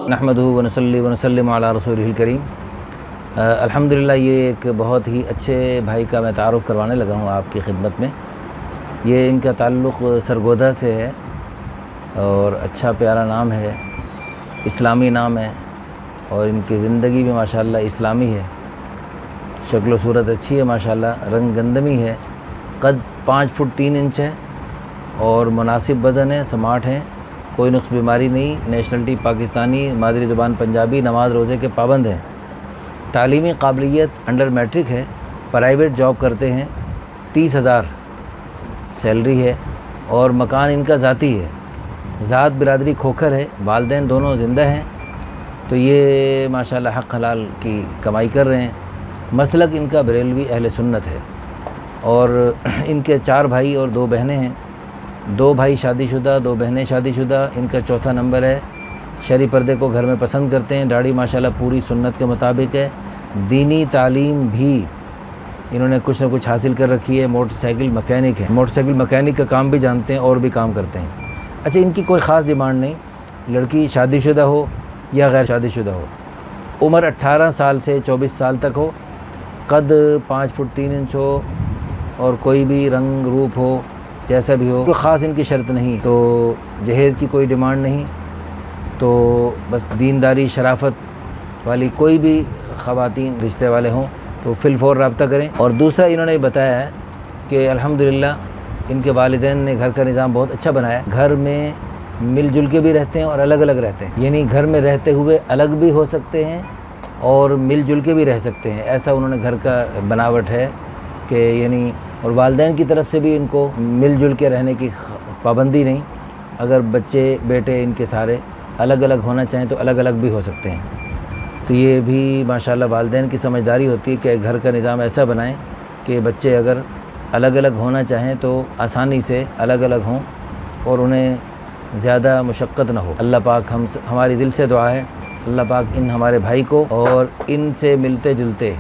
نحمدہ ونصلی ونسلم علی رسولہ الکریم۔ الحمدللہ یہ ایک بہت ہی اچھے بھائی کا میں تعارف کروانے لگا ہوں آپ کی خدمت میں۔ یہ ان کا تعلق سرگودھا سے ہے اور اچھا پیارا نام ہے، اسلامی نام ہے، اور ان کی زندگی بھی ماشاءاللہ اسلامی ہے۔ شکل و صورت اچھی ہے ماشاءاللہ، رنگ گندمی ہے، قد 5 فٹ 3 انچ ہے اور مناسب وزن ہے، سمارٹ ہیں، کوئی نقص بیماری نہیں، نیشنلٹی پاکستانی، مادری زبان پنجابی، نماز روزے کے پابند ہیں۔ تعلیمی قابلیت انڈر میٹرک ہے، پرائیویٹ جاب کرتے ہیں، 30,000 سیلری ہے اور مکان ان کا ذاتی ہے۔ ذات برادری کھوکھر ہے، والدین دونوں زندہ ہیں، تو یہ ماشاءاللہ حق حلال کی کمائی کر رہے ہیں۔ مسلک ان کا بریلوی اہل سنت ہے، اور ان کے 4 بھائی اور 2 بہنیں ہیں۔ 2 بھائی شادی شدہ، 2 بہنیں شادی شدہ، ان کا چوتھا نمبر ہے۔ شرعی پردے کو گھر میں پسند کرتے ہیں، داڑھی ماشاءاللہ پوری سنت کے مطابق ہے۔ دینی تعلیم بھی انہوں نے کچھ نہ کچھ حاصل کر رکھی ہے۔ موٹر سائیکل مکینک ہے، موٹر سائیکل مکینک کا کام بھی جانتے ہیں اور بھی کام کرتے ہیں۔ اچھا، ان کی کوئی خاص ڈیمانڈ نہیں، لڑکی شادی شدہ ہو یا غیر شادی شدہ ہو، عمر 18 سال سے 24 سال تک ہو، قد 5 فٹ 3 انچ ہو، اور کوئی بھی رنگ روپ ہو، جیسا بھی ہو، کوئی خاص ان کی شرط نہیں۔ تو جہیز کی کوئی ڈیمانڈ نہیں، تو بس دینداری شرافت والی کوئی بھی خواتین رشتے والے ہوں تو فی الفور رابطہ کریں۔ اور دوسرا انہوں نے بتایا ہے کہ الحمدللہ ان کے والدین نے گھر کا نظام بہت اچھا بنایا ہے، گھر میں مل جل کے بھی رہتے ہیں اور الگ الگ رہتے ہیں، یعنی گھر میں رہتے ہوئے الگ بھی ہو سکتے ہیں اور مل جل کے بھی رہ سکتے ہیں، ایسا انہوں نے گھر کا بناوٹ ہے کہ یعنی، اور والدین کی طرف سے بھی ان کو مل جل کے رہنے کی پابندی نہیں۔ اگر بچے بیٹے ان کے سارے الگ الگ ہونا چاہیں تو الگ الگ بھی ہو سکتے ہیں۔ تو یہ بھی ماشاءاللہ والدین کی سمجھداری ہوتی ہے کہ گھر کا نظام ایسا بنائیں کہ بچے اگر الگ الگ ہونا چاہیں تو آسانی سے الگ الگ ہوں اور انہیں زیادہ مشقت نہ ہو۔ اللہ پاک ہماری دل سے دعا ہے، اللہ پاک ان ہمارے بھائی کو اور ان سے ملتے جلتے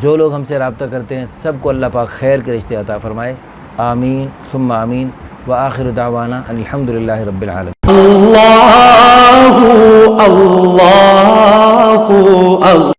جو لوگ ہم سے رابطہ کرتے ہیں سب کو اللہ پاک خیر کے رشتے عطا فرمائے، آمین ثم آمین، وآخر دعوانا ان الحمدللہ رب العالمین۔ اللہ اللہ اللہ